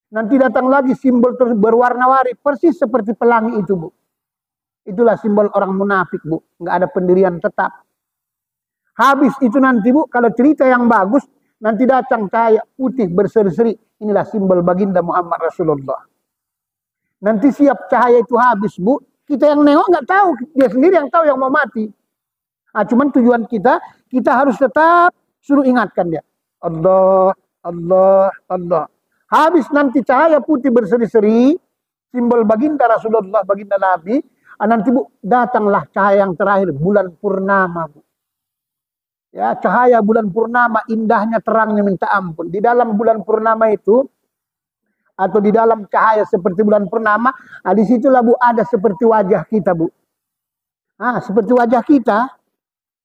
Nanti datang lagi simbol berwarna-warni, persis seperti pelangi itu, Bu. Itulah simbol orang munafik, Bu. Nggak ada pendirian tetap. Habis itu nanti, Bu, kalau cerita yang bagus, nanti datang cahaya putih berseri-seri. Inilah simbol baginda Muhammad Rasulullah. Nanti siap cahaya itu habis, Bu. Kita yang nengok nggak tahu, dia sendiri yang tahu yang mau mati. Nah, cuman tujuan kita harus tetap suruh ingatkan dia. Allah, Allah, Allah. Habis nanti cahaya putih berseri-seri, simbol baginda Rasulullah, baginda Nabi. Nanti, Bu, datanglah cahaya yang terakhir, bulan purnama, Bu. Ya, cahaya bulan purnama, indahnya terangnya minta ampun. Di dalam bulan purnama itu, atau di dalam cahaya seperti bulan purnama, di situlah, Bu, ada seperti wajah kita, Bu. Seperti wajah kita.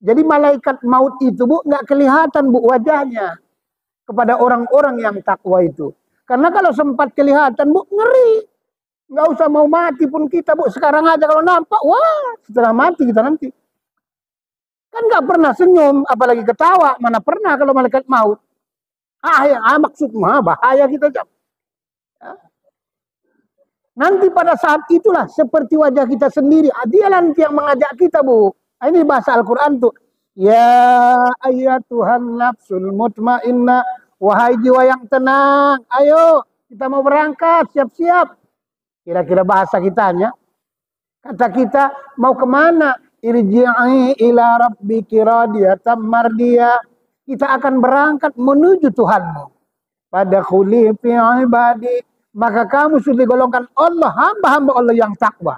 Jadi malaikat maut itu, Bu, nggak kelihatan, Bu, wajahnya kepada orang-orang yang takwa itu. Karena kalau sempat kelihatan, Bu, ngeri. Nggak usah mau mati pun kita, Bu. Sekarang aja kalau nampak, wah, setelah mati kita nanti. Kan nggak pernah senyum, apalagi ketawa. Mana pernah kalau malaikat maut. Maksud bahaya kita jam. Nanti pada saat itulah seperti wajah kita sendiri. Dia nanti yang mengajak kita, Bu. Ini bahasa Al-Quran tuh. Ya ayyatuhan nafsul mutmainnah. Wahai jiwa yang tenang. Ayo, kita mau berangkat, siap-siap. Kira-kira bahasa kitanya. Kata kita, mau kemana? Irji'i ila rabbiki radiyatan mardiyah. Kita akan berangkat menuju Tuhanmu. Pada khuli fi ibadi. Maka kamu sudah digolongkan Allah, hamba-hamba Allah yang takwa.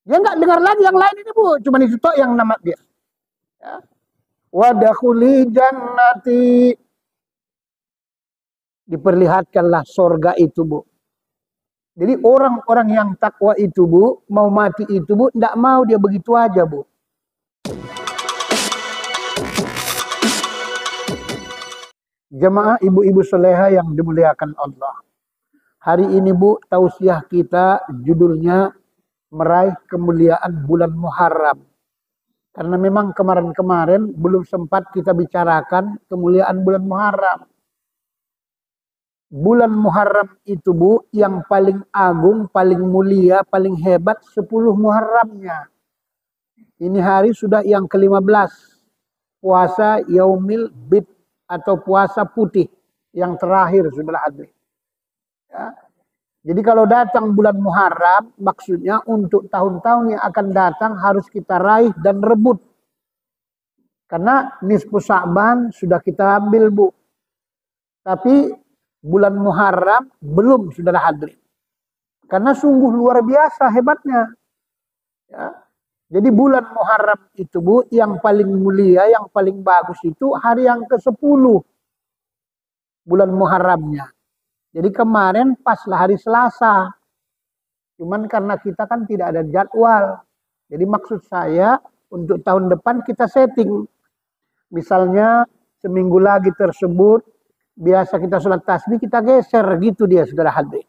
Dia enggak dengar lagi yang lain ini, Bu. Cuma itu tok yang nama dia. Ya. Wadakhuli jannati. Diperlihatkanlah sorga itu, Bu. Jadi orang-orang yang takwa itu, Bu, mau mati itu, Bu, tidak mau dia begitu aja, Bu. Jemaah ibu-ibu soleha yang dimuliakan Allah. Hari ini, Bu, tausiah kita judulnya meraih kemuliaan bulan Muharram. Karena memang kemarin-kemarin belum sempat kita bicarakan kemuliaan bulan Muharram. Bulan Muharram itu, Bu, yang paling agung, paling mulia, paling hebat 10 Muharramnya. Ini hari sudah yang ke-15. Puasa Yaumil Bid atau puasa putih yang terakhir sudah hadir. Ya. Jadi kalau datang bulan Muharram, maksudnya untuk tahun-tahun yang akan datang harus kita raih dan rebut. Karena nisfu Sya'ban sudah kita ambil, Bu. Tapi bulan Muharram belum sudah hadir. Karena sungguh luar biasa hebatnya. Ya. Jadi bulan Muharram itu, Bu, yang paling mulia, yang paling bagus itu hari yang ke-10. Bulan Muharramnya. Jadi kemarin paslah hari Selasa. Cuman karena kita kan tidak ada jadwal. Jadi maksud saya untuk tahun depan kita setting. Misalnya seminggu lagi tersebut, biasa kita sholat tasbih, kita geser gitu dia, saudara hadir.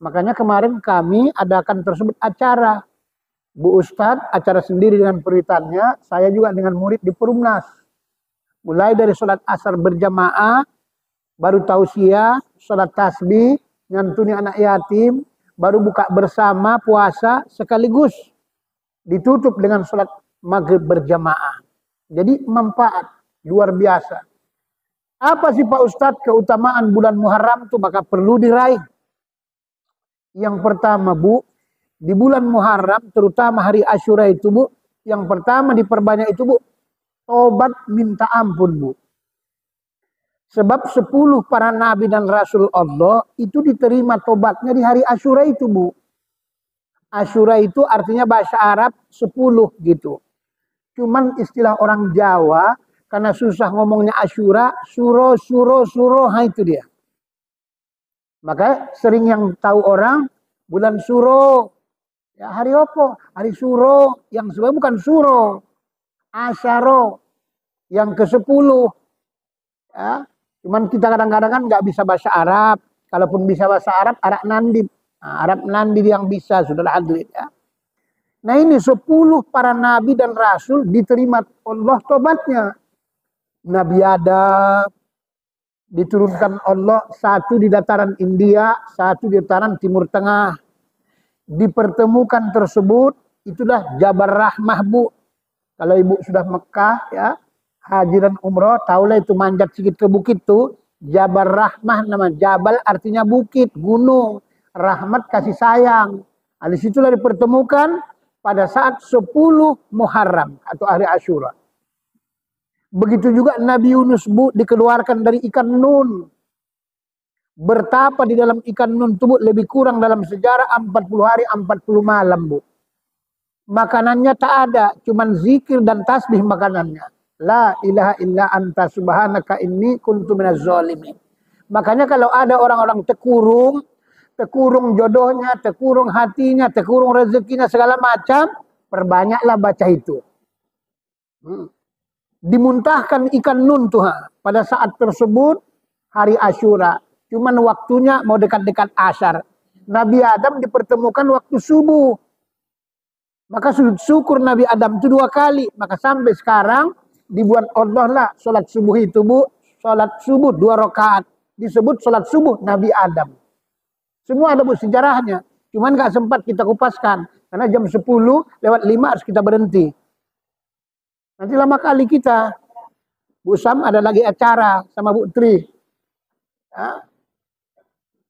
Makanya kemarin kami adakan tersebut acara. Bu Ustadz, acara sendiri dengan peritannya, saya juga dengan murid di Perumnas. Mulai dari sholat asar berjamaah, baru tausiah, sholat tasbih, nyantuni anak yatim, baru buka bersama puasa, sekaligus ditutup dengan sholat maghrib berjamaah. Jadi manfaat luar biasa. Apa sih Pak Ustadz keutamaan bulan Muharram itu maka perlu diraih? Yang pertama, Bu, di bulan Muharram terutama hari Asyura itu, Bu, yang pertama diperbanyak itu, Bu, tobat minta ampun, Bu. Sebab 10 para nabi dan rasul Allah itu diterima tobatnya di hari Asyura itu, Bu. Asyura itu artinya bahasa Arab 10 gitu. Cuman istilah orang Jawa karena susah ngomongnya Asyura, suro, itu dia. Maka sering yang tahu orang bulan suro. Ya, hari apa? Hari suro. Yang sebenarnya bukan suro. Asyaro. Yang ke-10. Ya. Cuman kita kadang-kadang kan nggak bisa bahasa Arab. Kalaupun bisa bahasa Arab, Arab Nandib. Nah, Arab Nandib yang bisa, sudah hadir ya. Nah ini 10 para nabi dan rasul diterima Allah tobatnya. Nabi Adam, Diturunkan Allah, satu di dataran India, satu di dataran Timur Tengah. Dipertemukan tersebut, itulah Jabal Rahmah, Bu. Kalau ibu sudah Mekah, ya, haji dan umroh, tahulah itu manjat sedikit ke bukit tuh, Jabal Rahmah nama. Jabal artinya bukit, gunung. Rahmat kasih sayang. Nah, disitulah dipertemukan pada saat 10 Muharram atau hari Asyura. Begitu juga Nabi Yunus, Bu, dikeluarkan dari ikan nun. Bertapa di dalam ikan nun tubuh lebih kurang dalam sejarah 40 hari 40 malam, Bu. Makanannya tak ada, cuman zikir dan tasbih makanannya. La ilaha illa anta subhanaka inni kuntu minaz zalimin. Makanya kalau ada orang-orang tekurung jodohnya, tekurung hatinya, tekurung rezekinya segala macam, perbanyaklah baca itu. Dimuntahkan ikan nun tuh pada saat tersebut hari Asyura. Cuman waktunya mau dekat-dekat asar. Nabi Adam dipertemukan waktu subuh. Maka sujud syukur Nabi Adam itu 2 kali. Maka sampai sekarang dibuat Allah lah sholat subuh itu, Bu. Sholat subuh 2 rakaat. Disebut sholat subuh Nabi Adam. Semua ada, Bu, sejarahnya. Cuman gak sempat kita kupaskan. Karena jam 10:05 harus kita berhenti. Nanti lama kali kita. Bu Sam ada lagi acara sama Bu Tri. Ya.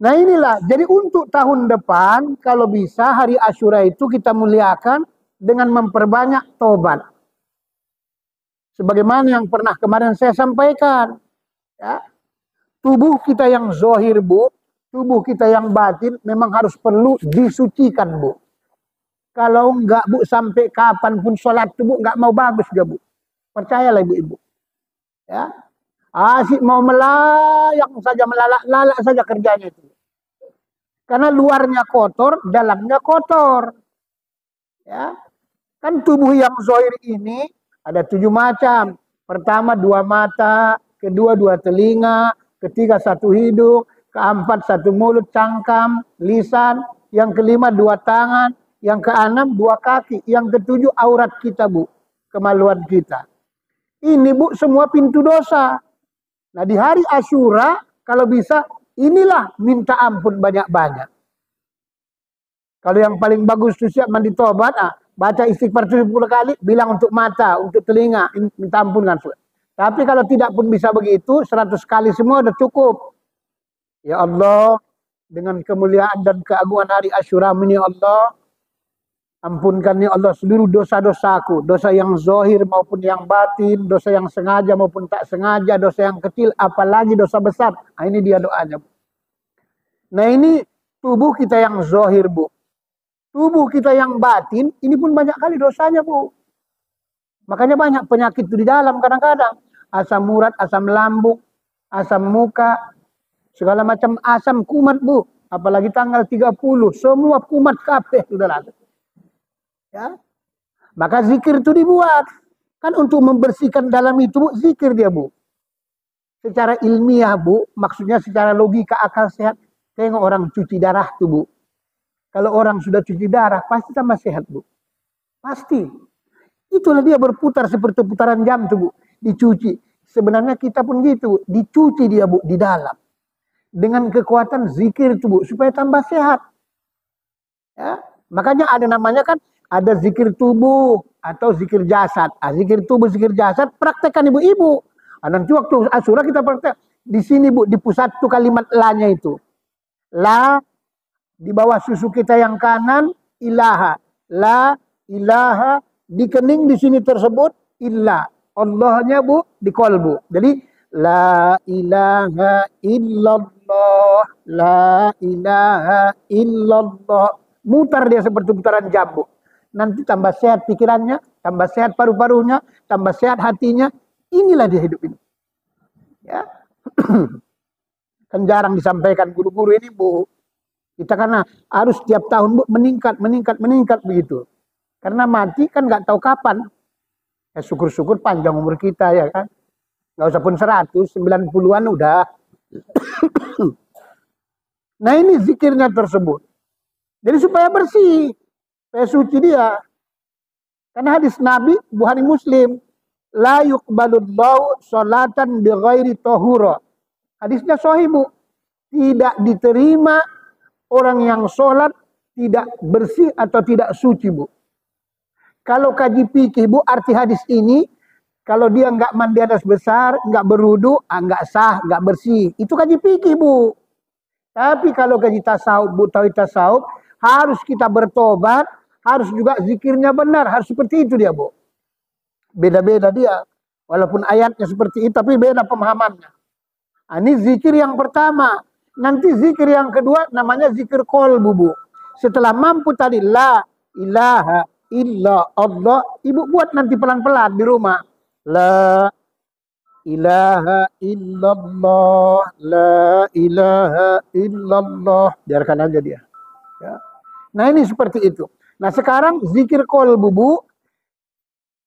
Nah inilah, jadi untuk tahun depan kalau bisa hari Asyura itu kita muliakan dengan memperbanyak tobat. Sebagaimana yang pernah kemarin saya sampaikan. Ya. Tubuh kita yang zohir, Bu, tubuh kita yang batin memang harus perlu disucikan, Bu. Kalau enggak, Bu, sampai kapanpun sholat itu, Bu, enggak mau bagus dia, Bu. Percayalah ibu-ibu. Ya. Asik mau melayang saja, melalak-lalak saja kerjanya itu. Karena luarnya kotor, dalamnya kotor. Ya. Kan tubuh yang zohir ini ada 7 macam. Pertama 2 mata, kedua 2 telinga, ketiga 1 hidung, keempat 1 mulut, cangkam, lisan, yang kelima 2 tangan, yang keenam 2 kaki, yang ketujuh aurat kita, Bu, kemaluan kita. Ini, Bu, semua pintu dosa. Nah di hari Asyura kalau bisa inilah minta ampun banyak-banyak. Kalau yang paling bagus itu siap mandi tobat, baca istighfar 70 kali, bilang untuk mata, untuk telinga, minta ampun kan. Tapi kalau tidak pun bisa begitu, 100 kali semua udah cukup. Ya Allah, dengan kemuliaan dan keagungan hari Asyura ini, ya Allah, ampunkan ya Allah seluruh dosa-dosaku, dosa yang zahir maupun yang batin, dosa yang sengaja maupun tak sengaja, dosa yang kecil, apalagi dosa besar. Nah, ini dia doanya, Bu. Nah ini tubuh kita yang zahir, Bu. Tubuh kita yang batin, ini pun banyak kali dosanya, Bu. Makanya banyak penyakit itu di dalam kadang-kadang. Asam urat, asam lambung, asam muka, segala macam asam kumat, Bu. Apalagi tanggal 30, semua kumat kabeh sudah ada. Ya. Maka zikir itu dibuat. Kan untuk membersihkan dalam itu, Bu, zikir dia, Bu. Secara ilmiah, Bu, maksudnya secara logika akal sehat. Tengok orang cuci darah tuh, Bu. Kalau orang sudah cuci darah, pasti tambah sehat, Bu. Pasti. Itulah dia berputar seperti putaran jam tuh, Bu. Dicuci. Sebenarnya kita pun gitu, Bu. Dicuci dia, Bu, di dalam. Dengan kekuatan zikir itu, Bu, supaya tambah sehat. Ya. Makanya ada namanya kan, ada zikir tubuh atau zikir jasad. Zikir tubuh, zikir jasad, praktekkan ibu-ibu. Nanti waktu Asyura kita praktek. Di sini, Bu, di pusat tuh kalimat la-nya itu. La, di bawah susu kita yang kanan, ilaha. La, ilaha, di kening di sini tersebut, illa. Allahnya, Bu, di kolbu. Jadi, la ilaha illallah, la ilaha illallah. Mutar dia seperti putaran jam, Bu. Nanti tambah sehat pikirannya, tambah sehat paru-parunya, tambah sehat hatinya. Inilah dia hidup ini. Ya. Kan jarang disampaikan guru-guru ini, Bu. Kita karena harus tiap tahun, Bu, meningkat begitu. Karena mati kan nggak tahu kapan. Ya syukur-syukur panjang umur kita ya kan. Nggak usah pun 100, 90-an udah. Nah ini zikirnya tersebut. Jadi supaya bersih. Supaya suci dia. Karena hadis Nabi, Bukhari Muslim. La yuqbalullahu sholatan bi ghairi tahura. Hadisnya sahih, Bu. Tidak diterima orang yang sholat tidak bersih atau tidak suci, Bu. Kalau kaji fikih, Bu, arti hadis ini, kalau dia nggak mandi hadas besar, nggak berwudu, nggak sah, nggak bersih. Itu kaji fikih, Bu. Tapi kalau kaji tasawuf, Bu, tauhid tasawuf, harus kita bertobat, harus juga zikirnya benar, harus seperti itu dia, Bu. Beda-beda dia. Walaupun ayatnya seperti itu, tapi beda pemahamannya. Nah, ini zikir yang pertama. Nanti zikir yang kedua namanya zikir qalbu, Bu. Setelah mampu tadi, la ilaha illa Allah, ibu buat nanti pelan-pelan di rumah. La ilaha illallah, la ilaha illallah. Biarkan aja dia. Ya. Nah ini seperti itu. Nah sekarang zikir qalbu, Bu.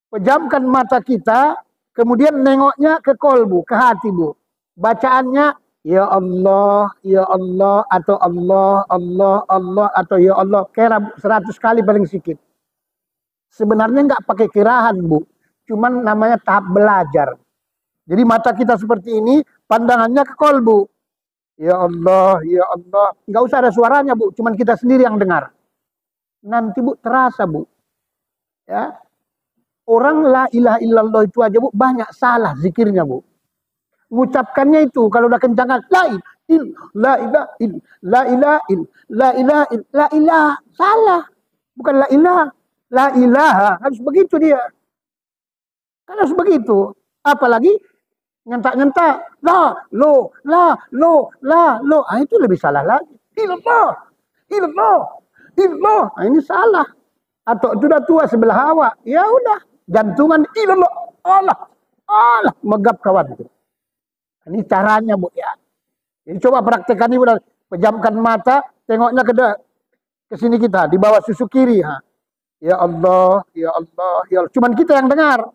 Pejamkan mata kita, kemudian nengoknya ke qalbu, ke hati, Bu. Bacaannya ya Allah, atau Allah, Allah, Allah, atau ya Allah. Kira 100 kali paling sedikit. Sebenarnya nggak pakai kirahan, Bu. Cuman namanya tahap belajar. Jadi mata kita seperti ini, pandangannya ke qalbu. Ya Allah, ya Allah. Nggak usah ada suaranya, Bu. Cuman kita sendiri yang dengar. Nanti, Bu, terasa, Bu. Ya. Orang la ilaha illallah itu aja, Bu, banyak salah zikirnya, Bu. Mengucapkannya itu kalau udah kencangan la ilaha salah. Bukan la ilaha, harus begitu dia. Kan harus begitu. Apalagi nyentak-nyentak lo. Ah, itu lebih salah lagi. Ilallah. Ah, ini salah. Atau sudah tua sebelah hawa. Ya udah, jantungan ilallah. Allah, megap kawan itu. Ini caranya, Bu, ya. Jadi coba praktekkan ini, udah pejamkan mata, tengoknya ke sini kita, di bawah susu kiri, ha. Ya Allah, ya Allah, ya Allah. Cuman kita yang dengar.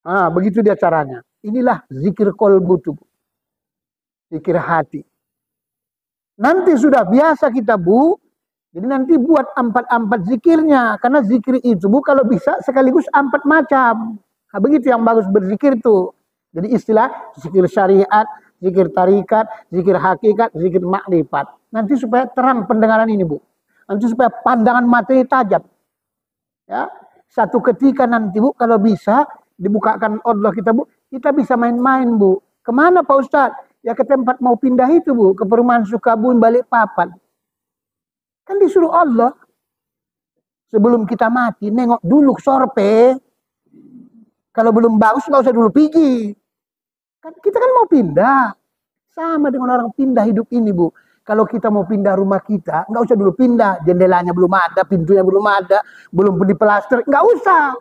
Ah, begitu dia caranya. Inilah zikir qalbu, zikir hati. Nanti sudah biasa kita, Bu. Jadi nanti buat 4 zikirnya. Karena zikir itu, Bu, kalau bisa sekaligus 4 macam. Nah, begitu yang bagus berzikir tuh. Jadi istilah zikir syariat, zikir tarikat, zikir hakikat, zikir makrifat. Nanti supaya terang pendengaran ini, Bu. Nanti supaya pandangan materi tajam. Ya. Satu ketika nanti, Bu, kalau bisa dibukakan Allah kita, Bu, kita bisa main-main, Bu. Kemana, Pak Ustadz? Ya ke tempat mau pindah itu, Bu, ke perumahan Sukabumi Balikpapan. Kan disuruh Allah. Sebelum kita mati, nengok dulu sorpe. Kalau belum bagus, nggak usah dulu pergi. Kan kita kan mau pindah. Sama dengan orang pindah hidup ini, Bu. Kalau kita mau pindah rumah kita, nggak usah dulu pindah. Jendelanya belum ada, pintunya belum ada, belum diplaster. Nggak usah.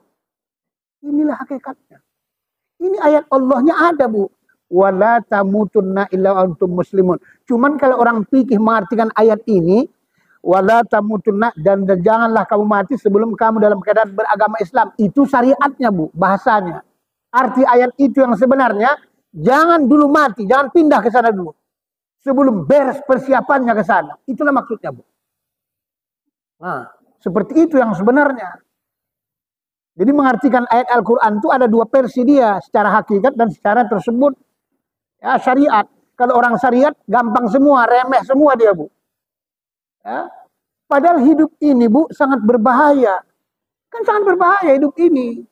Inilah hakikatnya. Ini ayat Allahnya ada, Bu. Wala tamutunna illa antum muslimun. Cuman kalau orang fikih mengartikan ayat ini, wala tamutunna, dan janganlah kamu mati sebelum kamu dalam keadaan beragama Islam. Itu syariatnya, Bu, bahasanya. Arti ayat itu yang sebenarnya, jangan dulu mati, jangan pindah ke sana dulu. Sebelum beres persiapannya ke sana. Itulah maksudnya, Bu. Nah, seperti itu yang sebenarnya. Jadi mengartikan ayat Al-Quran itu ada 2 versi dia, secara hakikat dan secara tersebut. Ya, syariat. Kalau orang syariat gampang semua, remeh semua dia, Bu. Ya. Padahal hidup ini, Bu, sangat berbahaya. Kan sangat berbahaya hidup ini.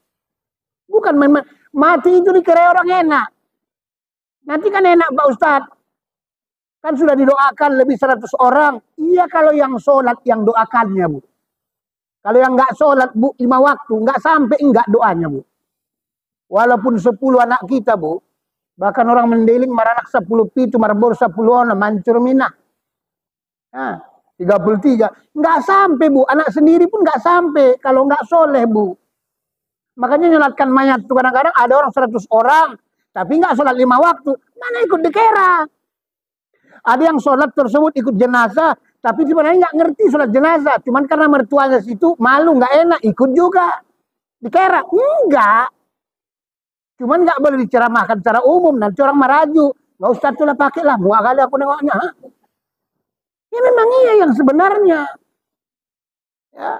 Bukan main-main. Mati itu dikira orang enak. Nanti kan enak, Pak Ustadz. Kan sudah didoakan lebih 100 orang. Iya kalau yang sholat yang doakannya, Bu. Kalau yang nggak sholat, Bu, 5 waktu. Nggak sampai enggak doanya, Bu. Walaupun 10 anak kita, Bu. Bahkan orang mendeling maranak 10 pitu, marbor 10 ona, mancur minah. Nah, 33. Nggak sampai, Bu. Anak sendiri pun nggak sampai. Kalau nggak soleh, Bu. Makanya nyolatkan mayat itu kadang-kadang ada orang 100 orang. Tapi nggak sholat 5 waktu. Mana ikut dikira. Ada yang sholat tersebut ikut jenazah. Tapi sebenarnya nggak ngerti sholat jenazah. Cuman karena mertuanya situ malu, nggak enak. Ikut juga. Dikira. Enggak. Cuman nggak boleh diceramahkan secara umum. Nanti orang meraju. Nggak usah tuh lah pakai lah. Muak kali aku nengoknya. Ya memang iya yang sebenarnya. Ya.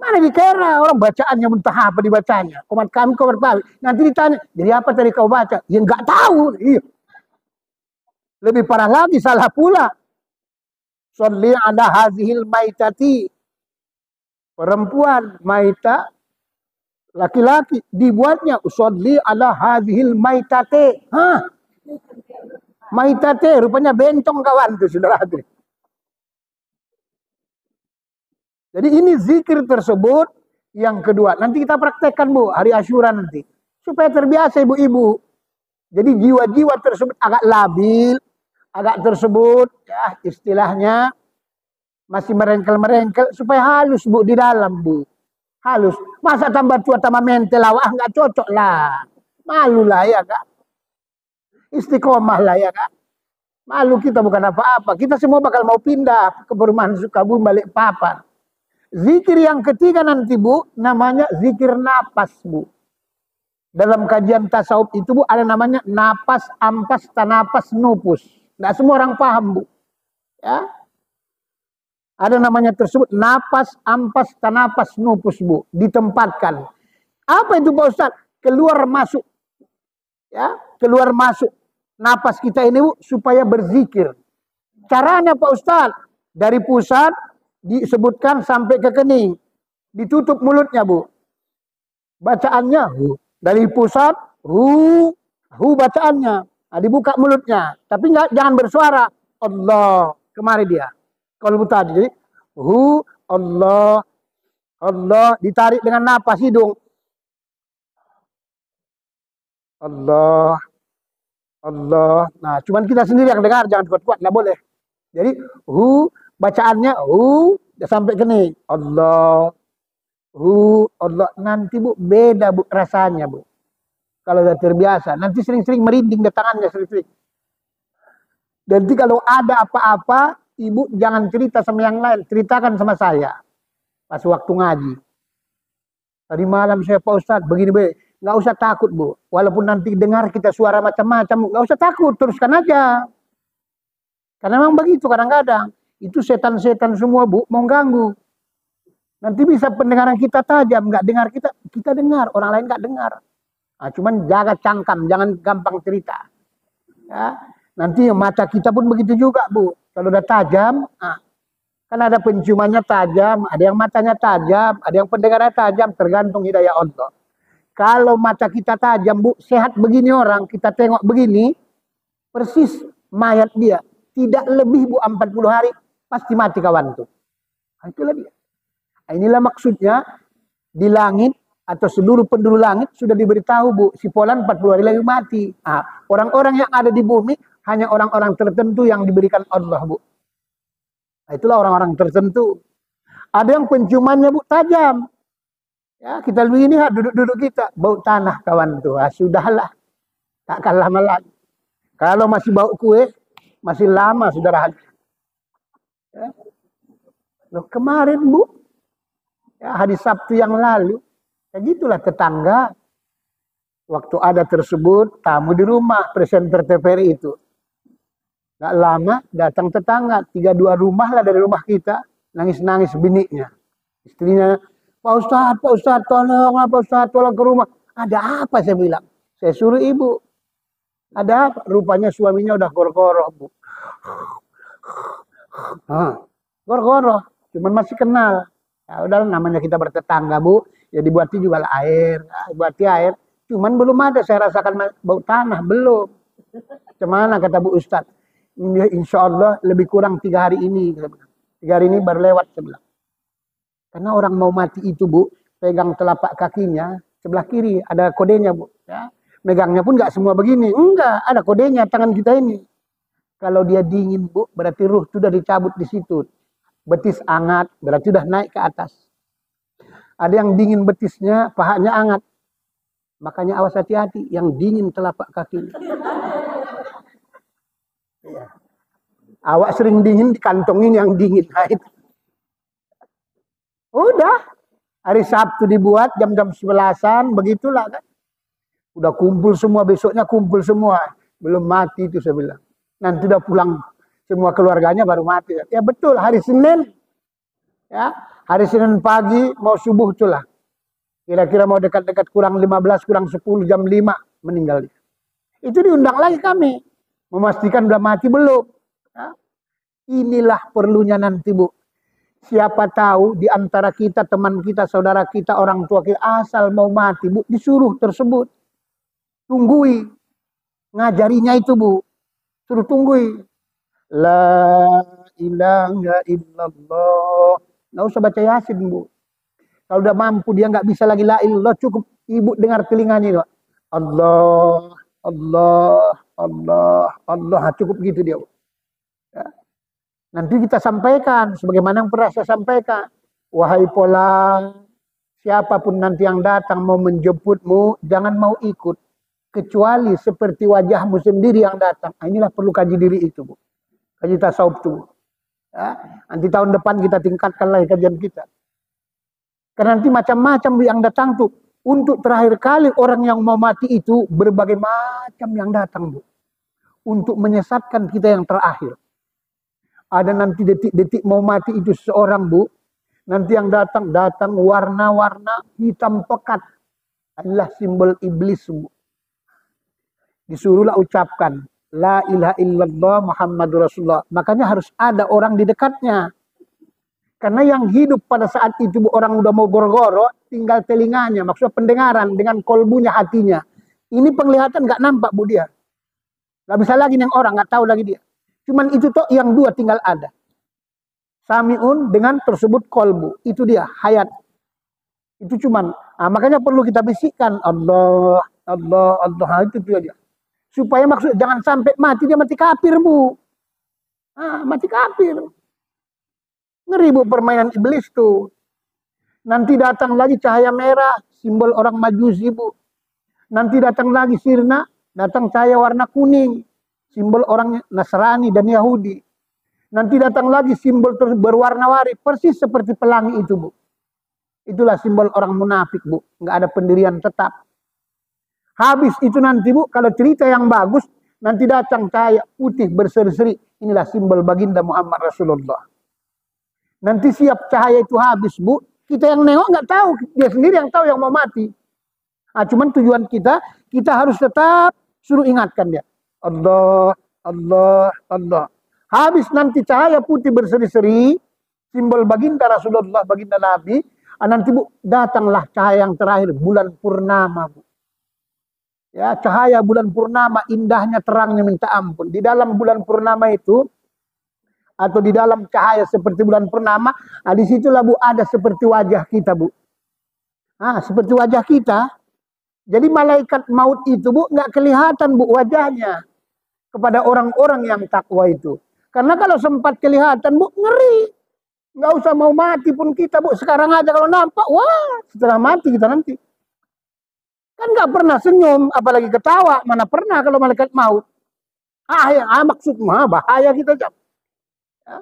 Mana dikira orang bacaannya mentah apa dibacanya. Komat kami, komat kami. Nanti ditanya, jadi apa tadi kau baca? Ya nggak tahu. Iya. Lebih parah lagi, salah pula. Sholli ala hazihil maitati. Perempuan, maita, laki-laki. Dibuatnya, sholli ala hazihil maitate. Hah? Maitate, rupanya bencong kawan tuh, saudara. Jadi ini zikir tersebut yang kedua. Nanti kita praktekkan Bu, hari Asyura nanti. Supaya terbiasa ibu-ibu. Jadi jiwa-jiwa tersebut agak labil, agak tersebut ya istilahnya masih merengkel-merengkel. Supaya halus Bu di dalam Bu. Halus. Masa tambah tua tambah mentel awak nggak cocok lah. Malu lah ya Kak. Istiqomah lah ya Kak. Malu kita bukan apa-apa. Kita semua bakal mau pindah ke perumahan Sukabumi Balikpapan. Zikir yang ketiga nanti Bu, namanya zikir napas Bu. Dalam kajian tasawuf itu Bu, ada namanya napas, ampas, tanapas, nupus. Tidak semua orang paham Bu. Ya. Ada namanya tersebut, napas, ampas, tanapas, nupus Bu. Ditempatkan. Apa itu Pak Ustadz? Keluar masuk. Ya, keluar masuk. Napas kita ini Bu, supaya berzikir. Caranya Pak Ustadz, dari pusat, disebutkan sampai ke kening. Ditutup mulutnya Bu. Bacaannya hu. Dari pusat hu bacaannya. Nah, dibuka mulutnya. Tapi jangan bersuara. Allah. Kemari dia. Kalau tadi. Jadi hu Allah. Allah. Ditarik dengan napas hidung. Allah. Allah. Nah, cuman kita sendiri yang dengar. Jangan kuat-kuat. Nggak boleh. Jadi hu. Bacaannya sampai ke nih Allah Allah. Nanti Bu beda Bu rasanya Bu. Kalau sudah terbiasa nanti sering-sering merinding di tangannya sering-sering. Jadi kalau ada apa-apa Ibu jangan cerita sama yang lain, ceritakan sama saya pas waktu ngaji. Tadi malam saya Pak Ustadz begini nggak usah takut Bu. Walaupun nanti dengar kita suara macam-macam nggak usah takut, teruskan aja. Karena memang begitu kadang-kadang. Itu setan-setan semua Bu, mau ganggu. Nanti bisa pendengaran kita tajam, nggak dengar kita dengar, orang lain nggak dengar. Nah, cuman jaga cangkam, jangan gampang cerita. Ya, nanti mata kita pun begitu juga Bu. Kalau udah tajam, kan ada penciumannya tajam, ada yang matanya tajam, ada yang pendengarannya tajam, tergantung hidayah Allah. Kalau mata kita tajam Bu, sehat begini orang, kita tengok begini, persis mayat dia. Tidak lebih Bu 40 hari. Pasti mati kawan tuh. Nah, itulah dia. Nah, inilah maksudnya di langit atau seluruh penduduk langit sudah diberitahu Bu, si Polan 40 hari lagi mati. Nah, orang-orang yang ada di bumi hanya orang-orang tertentu yang diberikan Allah Bu. Nah, itulah orang-orang tertentu. Ada yang penciumannya Bu tajam. Ya, kita lihat ini duduk-duduk kita bau tanah kawan tuh. Ah, sudahlah. Takkan lama lagi. Kalau masih bau kue, masih lama saudara. Ya. Loh, kemarin Bu, ya, hari Sabtu yang lalu, ya gitulah tetangga. Waktu ada tersebut, tamu di rumah, presenter TVRI itu. Gak lama, datang tetangga, 3-2 rumah lah dari rumah kita, nangis-nangis biniknya. Istrinya, Pak Ustadz, tolong Pak Ustadz, tolong ke rumah. Ada apa saya bilang? Saya suruh ibu. Ada apa? Rupanya suaminya udah gor-goroh Bu. Gor-goroh, cuman masih kenal. Ya udah namanya kita bertetangga Bu, ya dibuati juga lah air, buati air. Cuman belum ada saya rasakan bau tanah, belum. Cuman kata Bu Ustadz, insya Allah lebih kurang 3 hari ini. 3 hari ini baru lewat saya bilang. Karena orang mau mati itu Bu, pegang telapak kakinya, sebelah kiri ada kodenya Bu. Ya. Megangnya pun nggak semua begini, enggak, ada kodenya tangan kita ini. Kalau dia dingin Bu, berarti ruh sudah dicabut di situ. Betis hangat, berarti sudah naik ke atas. Ada yang dingin betisnya, pahanya hangat. Makanya awas hati-hati, yang dingin telapak kaki. Ya. Awak sering dingin, dikantongin yang dingin. Nah, itu. Udah, hari Sabtu dibuat, jam-jam 11-an, begitulah kan. Udah kumpul semua, besoknya kumpul semua. Belum mati itu saya bilang. Nanti udah pulang semua keluarganya baru mati. Ya betul, hari Senin. Ya, Hari Senin pagi mau subuh itulah. Kira-kira mau dekat-dekat kurang 15, kurang 10, jam 5 meninggal. Itu diundang lagi kami. Memastikan udah mati belum. Ya. Inilah perlunya nanti, Bu. Siapa tahu di antara kita, teman kita, saudara kita, orang tua kita, asal mau mati, Bu, disuruh tersebut. Tunggui. Ngajarinya itu, Bu. Suruh tunggui. La ilaha illallah. Nggak usah baca Yasin, Bu. Kalau udah mampu dia nggak bisa lagi la ilallah, cukup ibu dengar telinganya itu. Allah, Allah, Allah, Allah. Cukup gitu dia. Ya. Nanti kita sampaikan sebagaimana yang pernah saya sampaikan. Wahai Polang, siapapun nanti yang datang mau menjemputmu, jangan mau ikut. Kecuali seperti wajahmu sendiri yang datang. Nah, inilah perlu kaji diri itu, Bu. Kaji tasawuf itu. Ya. Nanti tahun depan kita tingkatkan lagi kajian kita. Karena nanti macam-macam yang datang tuh. Untuk terakhir kali orang yang mau mati itu berbagai macam yang datang, Bu. Untuk menyesatkan kita yang terakhir. Ada nanti detik-detik mau mati itu seorang, Bu. Nanti yang datang warna-warna hitam pekat. Adalah simbol iblis, Bu. Disuruhlah ucapkan. La ilaha illallah Muhammadur Rasulullah. Makanya harus ada orang di dekatnya. Karena yang hidup pada saat itu, Bu, orang udah mau goro-goro, tinggal telinganya, maksudnya pendengaran dengan kolbunya, hatinya. Ini penglihatan nggak nampak, Bu, dia. Nggak bisa lagi yang orang, nggak tahu lagi dia. Cuman itu toh yang dua tinggal ada. Sami'un dengan tersebut kolbu. Itu dia, hayat. Itu cuman, makanya perlu kita bisikkan. Allah, Allah, Allah, itu dia. Supaya maksud jangan sampai mati, dia mati kafir, Bu. Mati kafir. Ngeri, Bu, permainan iblis tuh. Nanti datang lagi cahaya merah, simbol orang Majusi, Bu. Nanti datang lagi sirna, datang cahaya warna kuning, simbol orang Nasrani dan Yahudi. Nanti datang lagi simbol berwarna-warni, persis seperti pelangi itu, Bu. Itulah simbol orang munafik, Bu. Nggak ada pendirian tetap. Habis itu nanti, Bu, kalau cerita yang bagus, nanti datang cahaya putih berseri-seri. Inilah simbol baginda Muhammad Rasulullah. Nanti siap cahaya itu habis, Bu. Kita yang nengok nggak tahu. Dia sendiri yang tahu yang mau mati. Cuman tujuan kita harus tetap suruh ingatkan dia. Allah, Allah, Allah. Habis nanti cahaya putih berseri-seri. Simbol baginda Rasulullah, baginda Nabi. Nanti, Bu, datanglah cahaya yang terakhir. Bulan purnama, Bu. Ya, cahaya bulan purnama, indahnya terangnya minta ampun. Di dalam bulan purnama itu, atau di dalam cahaya seperti bulan purnama, disitulah, Bu, ada seperti wajah kita, Bu. Seperti wajah kita. Jadi malaikat maut itu, Bu, nggak kelihatan, Bu, wajahnya kepada orang-orang yang takwa itu. Karena kalau sempat kelihatan, Bu, ngeri. Nggak usah mau mati pun kita, Bu. Sekarang aja kalau nampak, wah, setelah mati kita nanti. Kan nggak pernah senyum, apalagi ketawa. Mana pernah kalau malaikat maut. Maksudnya bahaya kita jam. Ya.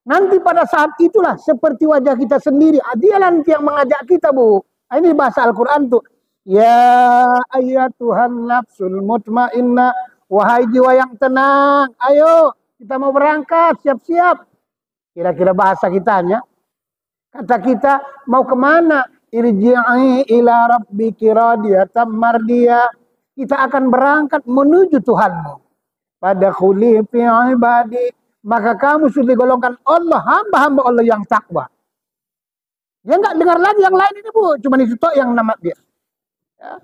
Nanti pada saat itulah seperti wajah kita sendiri. Dia nanti yang mengajak kita, Bu. Ini bahasa Al-Quran tuh. Ya ayyatuhan nafsul mutmainnah. Wahai jiwa yang tenang. Ayo kita mau berangkat, siap-siap. Kira-kira bahasa kitanya. Kata kita mau kemana? Irji'i ila rabbiki radiyatan mardiyah. Kita akan berangkat menuju Tuhanmu. Pada khuli fi ibadi, maka kamu sudah digolongkan Allah, hamba-hamba Allah yang takwa. Dia nggak dengar lagi yang lain ini, Bu, cuma itu tok yang nama dia. Ya.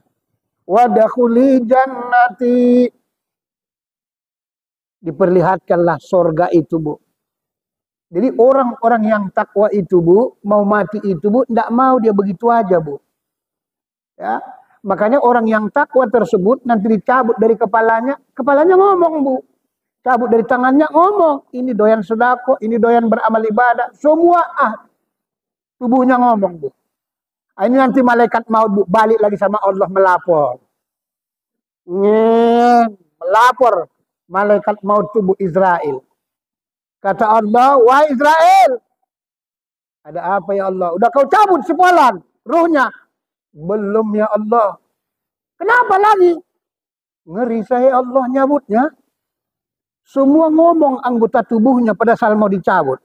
Wadakhuli jannati, diperlihatkanlah sorga itu, Bu. Jadi orang-orang yang takwa itu, Bu, mau mati itu, Bu, tidak mau dia begitu aja, Bu. Ya. Makanya orang yang takwa tersebut nanti dicabut dari kepalanya ngomong, Bu. Cabut dari tangannya ngomong, ini doyan sedekah, ini doyan beramal ibadah, semua tubuhnya ngomong, Bu. Ini nanti malaikat maut, Bu, balik lagi sama Allah melapor. Melapor malaikat maut tubuh Israel. Kata Allah, wahai Israel, ada apa ya Allah? Udah kau cabut sepolan ruhnya. Belum ya Allah. Kenapa lagi? Ngeri saya Allah nyabutnya. Semua ngomong anggota tubuhnya pada saat mau dicabut.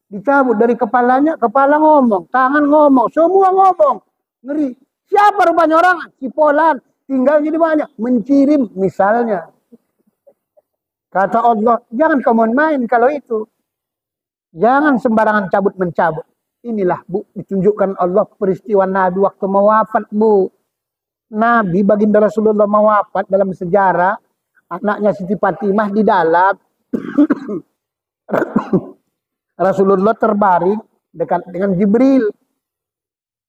Dicabut dari kepalanya, kepala ngomong, tangan ngomong, semua ngomong. Ngeri. Siapa rupanya orang? Cipolan. Tinggalnya di mana? Mencirim misalnya. Kata Allah, jangan kamu main kalau itu. Jangan sembarangan cabut mencabut. Inilah Bu, ditunjukkan Allah peristiwa Nabi waktu mau wafat Bu. Nabi baginda Rasulullah mau wafat dalam sejarah. Anaknya Siti Fatimah di dalam. Rasulullah terbaring dekat dengan Jibril.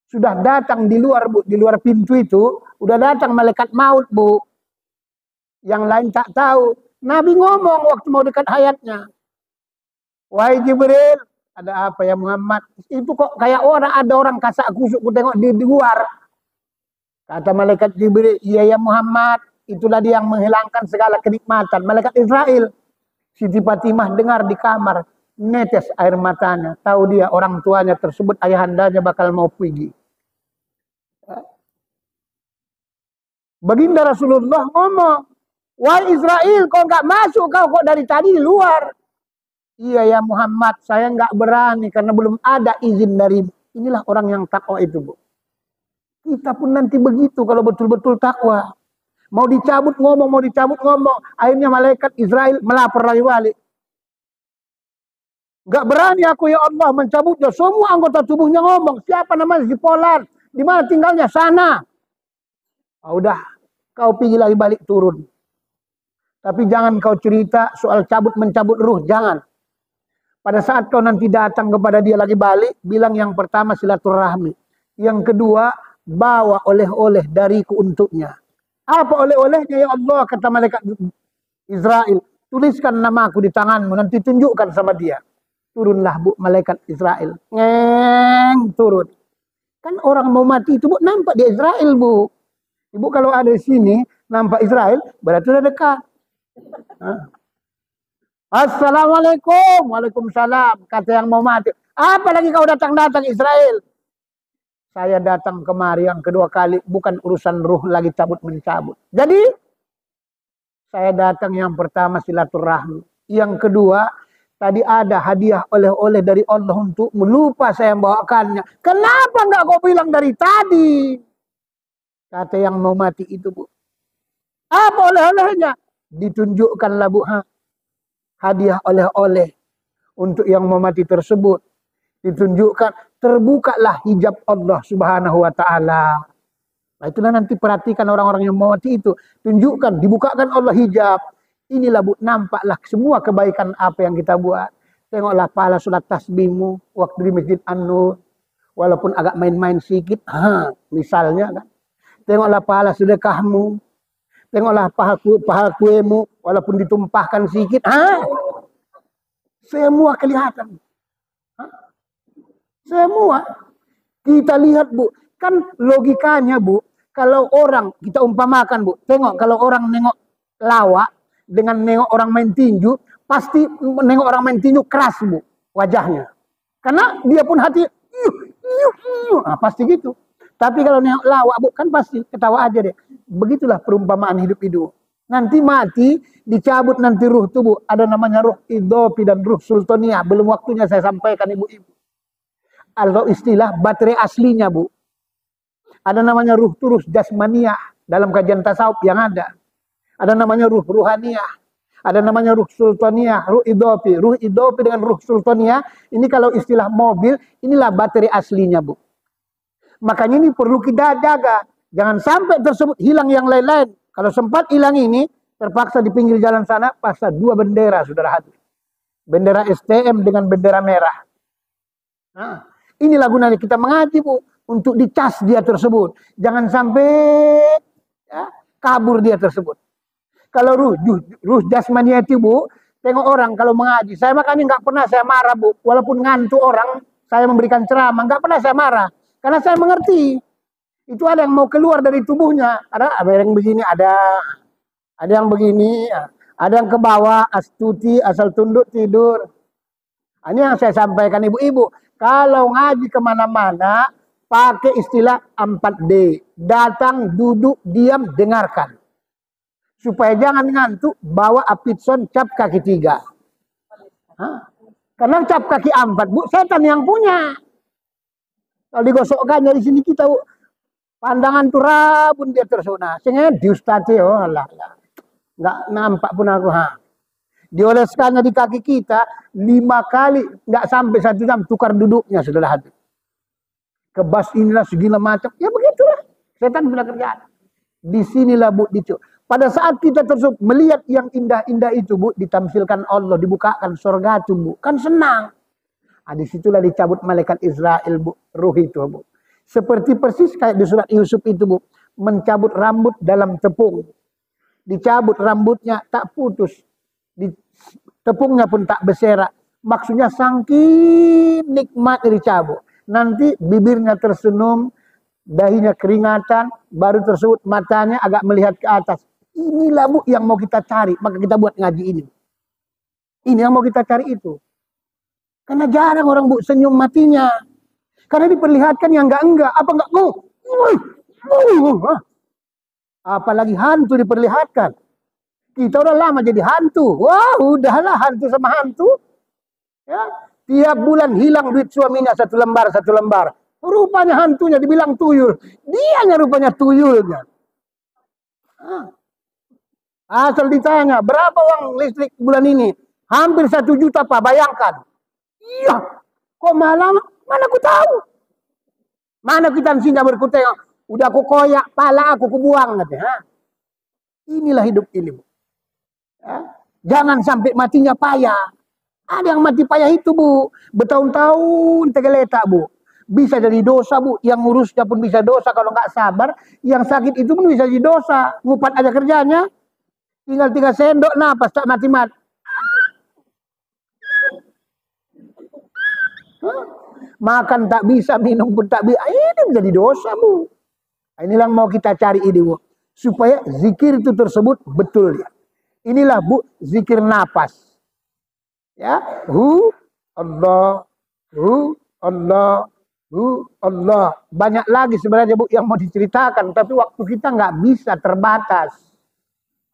Sudah datang di luar Bu, di luar pintu itu, udah datang malaikat maut Bu. Yang lain tak tahu. Nabi ngomong waktu mau dekat hayatnya. Wahai Jibril, ada apa ya Muhammad? Itu kok kayak ada orang kasak kusuk ku tengok di luar. Kata malaikat Jibril, iya ya Muhammad, itulah dia yang menghilangkan segala kenikmatan. Malaikat Israel. Siti Fatimah dengar di kamar, netes air matanya. Tahu dia orang tuanya tersebut ayahandanya bakal mau pergi. Baginda Rasulullah ngomong, wahai Israel, kau nggak masuk, kok dari tadi di luar. Iya ya Muhammad, saya nggak berani karena belum ada izin dari. Inilah orang yang takwa itu Bu. Kita pun nanti begitu kalau betul-betul takwa. Mau dicabut ngomong, mau dicabut ngomong. Akhirnya malaikat Israel melapor lagi balik. Gak berani aku ya Allah mencabutnya. Semua anggota tubuhnya ngomong. Siapa namanya? Cipolan. Di mana tinggalnya? Sana. Udah, kau pergi lagi balik turun. Tapi jangan kau cerita soal cabut mencabut ruh. Jangan. Pada saat kau nanti datang kepada dia lagi balik, bilang yang pertama silaturahmi. Yang kedua, bawa oleh-oleh dariku untuknya. Apa oleh-olehnya ya Allah, kata malaikat Israel. Tuliskan namaku di tanganmu, nanti tunjukkan sama dia. Turunlah Bu, malaikat Israel. Ngeng, turun. Kan orang mau mati itu Bu, nampak di Israel Bu. Ibu kalau ada di sini, nampak Israel, berarti sudah dekat. Assalamualaikum, waalaikumsalam, kata yang mau mati. Apa lagi kau datang-datang Israel? Saya datang kemari yang kedua kali, bukan urusan ruh lagi cabut mencabut. Jadi, saya datang yang pertama silaturahmi. Yang kedua, tadi ada hadiah oleh-oleh dari Allah untuk lupa saya membawakannya. Kenapa enggak kau bilang dari tadi? Kata yang mau mati itu Bu. Apa oleh-olehnya? Ditunjukkanlah Bu. Hadiah oleh-oleh untuk yang mau mati tersebut. Ditunjukkan, terbukalah hijab Allah Subhanahu wa Ta'ala. Nah, itulah nanti perhatikan orang-orang yang mau mati itu. Tunjukkan, dibukakan Allah hijab. Inilah Bu, nampaklah semua kebaikan apa yang kita buat. Tengoklah pahala sholat tasbihmu waktu di Masjid An-Nur. Walaupun agak main-main sedikit, misalnya kan. Tengoklah pahala sedekahmu. Tengoklah pahala kuemu walaupun ditumpahkan sedikit. Semua kelihatan. Semua. Kita lihat Bu. Kan logikanya Bu. Kalau orang kita umpamakan Bu. Tengok kalau orang nengok lawak. Dengan nengok orang main tinju. Pasti nengok orang main tinju keras Bu. Wajahnya. Karena dia pun hati. Pasti gitu. Tapi kalau nengok lawak Bu. Kan pasti ketawa aja deh. Begitulah perumpamaan hidup-hidup. Nanti mati, dicabut nanti ruh tuh Bu. Ada namanya ruh idopi dan ruh sultania. Belum waktunya saya sampaikan ibu-ibu. Atau istilah baterai aslinya Bu. Ada namanya ruh turus jasmaniah. Dalam kajian tasawuf yang ada. Ada namanya ruh ruhaniah. Ada namanya ruh sultaniah, ruh idopi. Ruh idopi dengan ruh sultaniah. Ini kalau istilah mobil, inilah baterai aslinya Bu. Makanya ini perlu kita jaga. Jangan sampai tersebut hilang yang lain-lain. Kalau sempat hilang ini, terpaksa di pinggir jalan sana, pasang 2 bendera, saudara hati. Bendera STM dengan bendera merah. Nah, inilah gunanya kita mengaji Bu. Untuk dicas dia tersebut. Jangan sampai kabur dia tersebut. Kalau ruh jasmania itu Bu, tengok orang kalau mengaji. Saya makanya nggak pernah saya marah Bu. Walaupun ngantuk orang, saya memberikan ceramah. Nggak pernah saya marah. Karena saya mengerti. Itu ada yang mau keluar dari tubuhnya. Ada yang begini, ada yang begini, ada yang ke bawah, astuti, asal tunduk, tidur. Ini yang saya sampaikan ibu-ibu. Kalau ngaji kemana-mana, pakai istilah 4D. Datang, duduk, diam, dengarkan. Supaya jangan ngantuk, bawa apitson cap kaki 3. Karena cap kaki 4, Bu, setan yang punya. Kalau digosokkannya di sini kita, Bu, pandangan tuh rabun dia tersona. Sehingga diustate, oh Allah. Nggak nampak pun aku. Dioleskannya di kaki kita 5 kali, nggak sampai 1 jam, tukar duduknya, saudara hati. Kebas inilah segala macam. Ya begitulah. Setan punya kerjaan. Di sinilah, Bu, pada saat kita tersebut melihat yang indah-indah itu, Bu, ditamsilkan Allah, dibukakan surga itu, Bu, kan senang. Disitulah dicabut malaikat Israel, Bu, ruh itu, Bu. Seperti persis kayak di surat Yusuf itu, Bu, mencabut rambut dalam tepung. Dicabut rambutnya tak putus, tepungnya pun tak berserak. Maksudnya saking nikmatnya dicabut. Nanti bibirnya tersenyum, dahinya keringatan, baru tersebut matanya agak melihat ke atas. Inilah, Bu, yang mau kita cari, maka kita buat ngaji ini. Ini yang mau kita cari itu. Karena jarang orang, Bu, senyum matinya. Karena diperlihatkan yang enggak. Apa enggak? Apalagi hantu diperlihatkan. Kita udah lama jadi hantu. Wah, udahlah hantu sama hantu. Ya, tiap bulan hilang duit suaminya 1 lembar, 1 lembar. Rupanya hantunya dibilang tuyul. Dianya rupanya tuyulnya. Asal ditanya, berapa uang listrik bulan ini? Hampir 1 juta, Pak, bayangkan. Iya, kok malam? Mana aku tahu? Mana kita singgah berkuteng? Udah aku koyak, pala aku buang. Inilah hidup ini, Bu. Ya? Jangan sampai matinya payah. Ada yang mati payah itu, Bu. Bertahun-tahun tegeletak, Bu. Bisa jadi dosa, Bu. Yang ngurusnya pun bisa dosa kalau nggak sabar. Yang sakit itu pun bisa jadi dosa. Ngupat aja kerjanya. Tinggal 3 sendok napas tak mati-mati. Makan tak bisa, minum pun tak bisa. Ini menjadi dosa, Bu. Inilah yang mau kita cari ini, Bu. Supaya zikir itu tersebut betul ya. Inilah, Bu, zikir napas. Ya, Allah, Allah, Allah. Banyak lagi sebenarnya, Bu, yang mau diceritakan, tapi waktu kita nggak bisa, terbatas.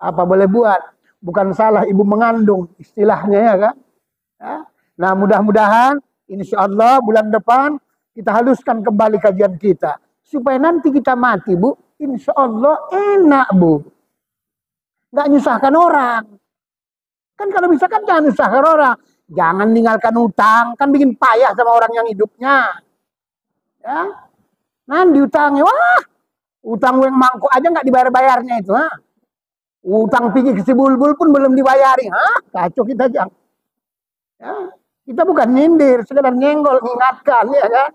Apa boleh buat? Bukan salah ibu mengandung, istilahnya, ya kan? Ya. Nah, mudah-mudahan insya Allah bulan depan kita haluskan kembali kajian kita. Supaya nanti kita mati, Bu, insya Allah enak, Bu. Nggak nyusahkan orang. Kan kalau bisa kan jangan nyusahkan orang. Jangan tinggalkan utang. Kan bikin payah sama orang yang hidupnya. Ya. Nanti utangnya, wah, utang yang mangkuk aja nggak dibayar-bayarnya itu. Utang pergi ke si bulbul pun belum dibayari. Kacau kita, Jang. Ya. Kita bukan nyindir, sekedar nyenggol, mengingatkan, ya kan?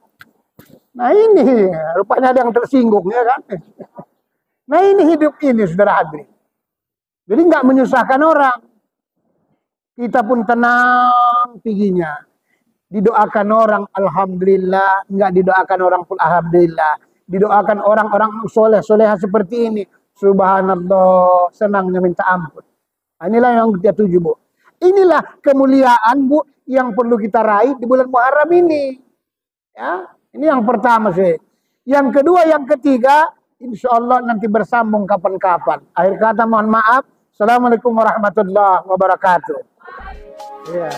Nah ini, rupanya ada yang tersinggung, ya kan? Nah ini hidup ini, saudara hadirin. Jadi nggak menyusahkan orang. Kita pun tenang piginya. Didoakan orang, alhamdulillah. Nggak didoakan orang pun, alhamdulillah. Didoakan orang-orang soleh-soleha seperti ini. Subhanallah, senangnya minta ampun. Inilah yang kita tuju, Bu. Inilah kemuliaan, Bu, yang perlu kita raih di bulan Muharram ini. Ya, ini yang pertama sih. Yang kedua, yang ketiga, insya Allah nanti bersambung kapan-kapan. Akhir kata mohon maaf. Assalamualaikum warahmatullahi wabarakatuh. Ya.